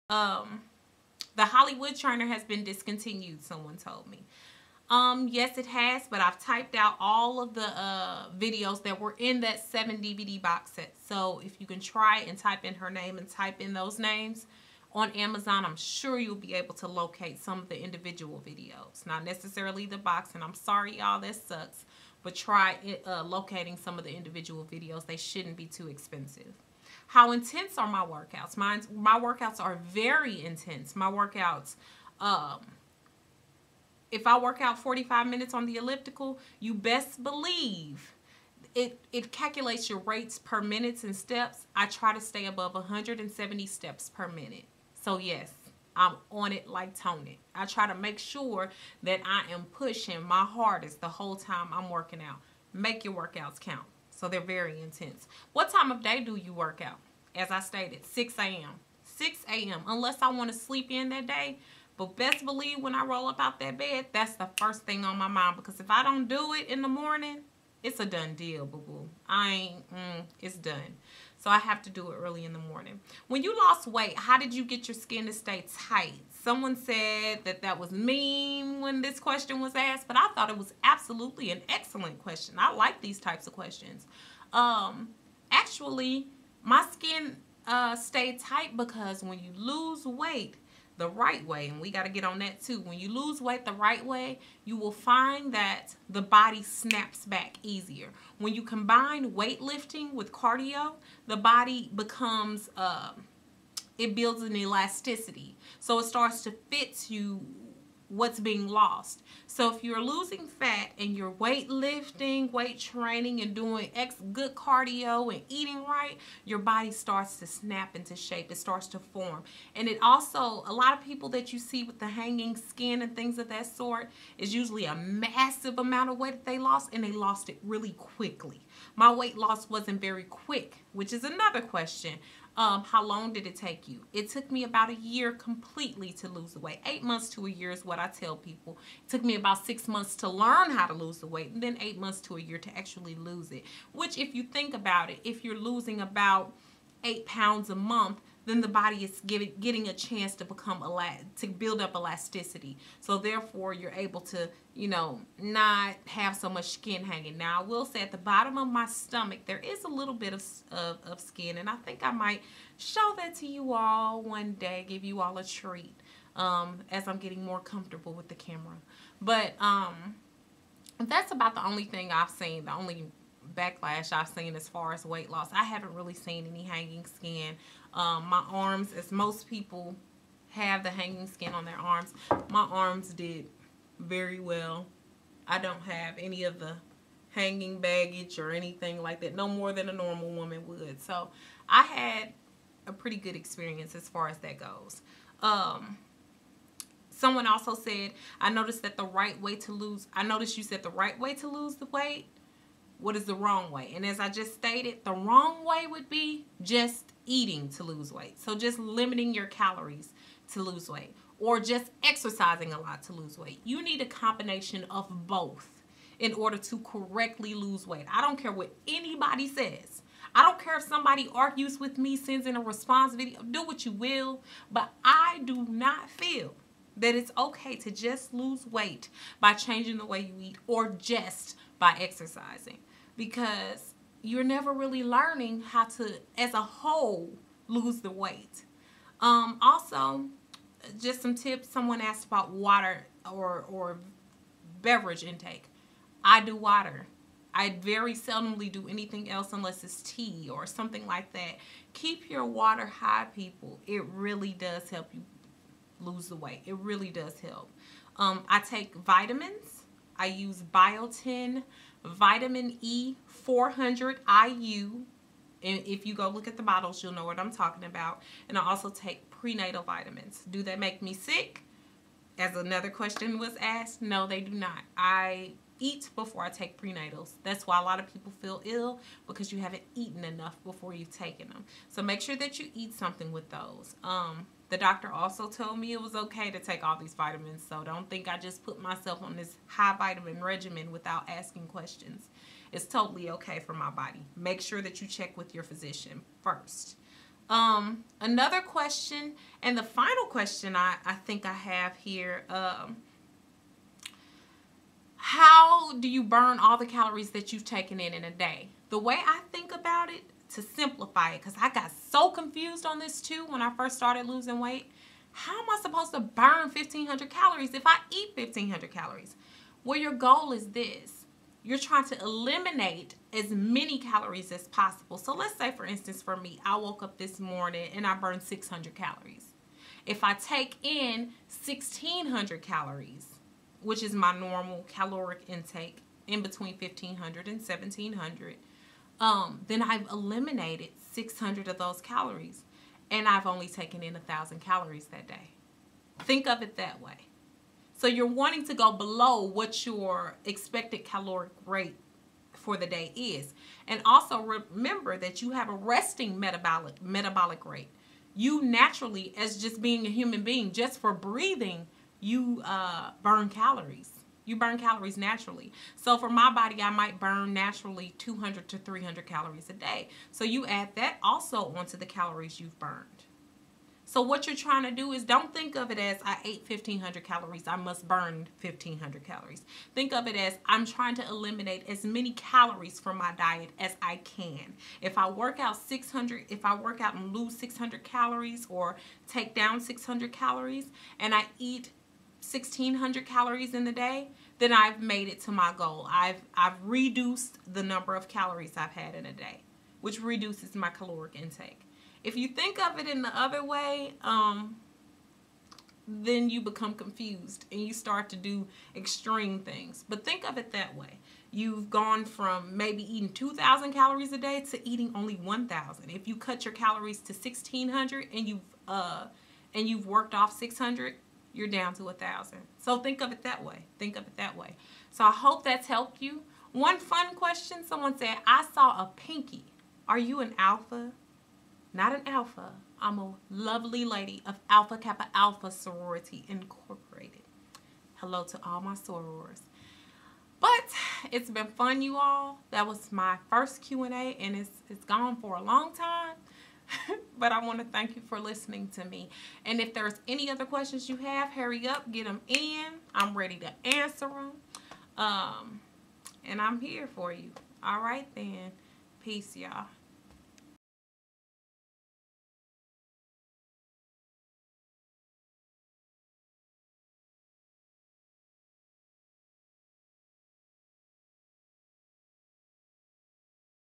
The Hollywood trainer has been discontinued, someone told me. Yes, it has, but I've typed out all of the videos that were in that 7 DVD box set. So if you can try and type in her name and type in those names on Amazon, I'm sure you'll be able to locate some of the individual videos. Not necessarily the box, and I'm sorry, y'all, that sucks. But try locating some of the individual videos. They shouldn't be too expensive. How intense are my workouts? My workouts are very intense. My workouts, if I work out 45 minutes on the elliptical, you best believe it calculates your rates per minutes and steps. I try to stay above 170 steps per minute. So yes, I'm on it like Tony. I try to make sure that I am pushing my hardest the whole time I'm working out. Make your workouts count. So they're very intense. What time of day do you work out? As I stated, 6 a.m. 6 a.m. Unless I want to sleep in that day. But best believe when I roll up out that bed, that's the first thing on my mind. Because if I don't do it in the morning, it's a done deal, boo-boo. It's done. So I have to do it early in the morning. When you lost weight, how did you get your skin to stay tight? Someone said that was mean when this question was asked, but I thought it was absolutely an excellent question. I like these types of questions. Actually, my skin stayed tight because when you lose weight the right way, and we got to get on that too. When you lose weight the right way, you will find that the body snaps back easier. When you combine weightlifting with cardio, the body becomes, it builds an elasticity. So it starts to fit you what's being lost. So if you're losing fat and you're weightlifting, weight training, and doing good cardio and eating right, your body starts to snap into shape. It starts to form. And it also, a lot of people that you see with the hanging skin and things of that sort is usually a massive amount of weight that they lost, and they lost it really quickly. My weight loss wasn't very quick, which is another question. How long did it take you? It took me about a year completely to lose the weight. 8 months to a year is what I tell people. It took me about 6 months to learn how to lose the weight, and then 8 months to a year to actually lose it. Which, if you think about it, if you're losing about 8 pounds a month, then the body is getting a chance to build up elasticity. So therefore, you're able to, not have so much skin hanging. Now, I will say at the bottom of my stomach, there is a little bit of skin, and I think I might show that to you all one day, give you all a treat as I'm getting more comfortable with the camera. But that's about the only thing I've seen, the only backlash I've seen as far as weight loss. I haven't really seen any hanging skin. My arms, as most people have the hanging skin on their arms, my arms did very well. I don't have any of the hanging baggage or anything like that, no more than a normal woman would. So I had a pretty good experience as far as that goes. Someone also said, I noticed you said the right way to lose the weight. What is the wrong way? And as I just stated, the wrong way would be just eating to lose weight. So just limiting your calories to lose weight, or just exercising a lot to lose weight. You need a combination of both in order to correctly lose weight. I don't care what anybody says. I don't care if somebody argues with me, sends in a response video, do what you will, but I do not feel that it's okay to just lose weight by changing the way you eat or just by exercising, because you're never really learning how to, as a whole, lose the weight. Also, just some tips. Someone asked about water or beverage intake. I do water. I very seldomly do anything else unless it's tea or something like that. Keep your water high, people. It really does help you lose the weight. It really does help. I take vitamins. I use Biotin Vitamin E 400 IU. And if you go look at the bottles, you'll know what I'm talking about. And I also take prenatal vitamins. Do they make me sick? As another question was asked, no, they do not. I eat before I take prenatals. That's why a lot of people feel ill, because you haven't eaten enough before you've taken them. So make sure that you eat something with those. The doctor also told me it was okay to take all these vitamins, so don't think I just put myself on this high vitamin regimen without asking questions. It's totally okay for my body. Make sure that you check with your physician first. Another question, and the final question I think I have here, how do you burn all the calories that you've taken in a day? The way I think about it, to simplify it, because I got so confused on this too when I first started losing weight. How am I supposed to burn 1,500 calories if I eat 1,500 calories? Well, your goal is this. You're trying to eliminate as many calories as possible. So let's say, for instance, for me, I woke up this morning and I burned 600 calories. If I take in 1,600 calories, which is my normal caloric intake, in between 1,500 and 1,700, then I've eliminated 600 of those calories, and I've only taken in 1,000 calories that day. Think of it that way. So you're wanting to go below what your expected caloric rate for the day is. And also remember that you have a resting metabolic rate. You naturally, as just being a human being, just for breathing, you burn calories. You burn calories naturally. So for my body, I might burn naturally 200 to 300 calories a day. So you add that also onto the calories you've burned. So what you're trying to do is, don't think of it as I ate 1,500 calories, I must burn 1,500 calories. Think of it as I'm trying to eliminate as many calories from my diet as I can. If I work out and lose 600 calories or take down 600 calories and I eat 1,600 calories in the day, then I've made it to my goal. I've reduced the number of calories I've had in a day, which reduces my caloric intake. If you think of it in the other way, then you become confused and you start to do extreme things. But think of it that way. You've gone from maybe eating 2,000 calories a day to eating only 1,000. If you cut your calories to 1,600 and you've worked off 600, you're down to 1,000. So think of it that way. Think of it that way. So I hope that's helped you. One fun question, someone said, I saw a pinky. Are you an alpha? Not an alpha. I'm a lovely lady of Alpha Kappa Alpha Sorority Incorporated. Hello to all my sorors. But it's been fun, you all. That was my first Q&A, and it's gone for a long time. But I want to thank you for listening to me. And if there's any other questions you have, hurry up, get them in. I'm ready to answer them. And I'm here for you. All right then. Peace, y'all.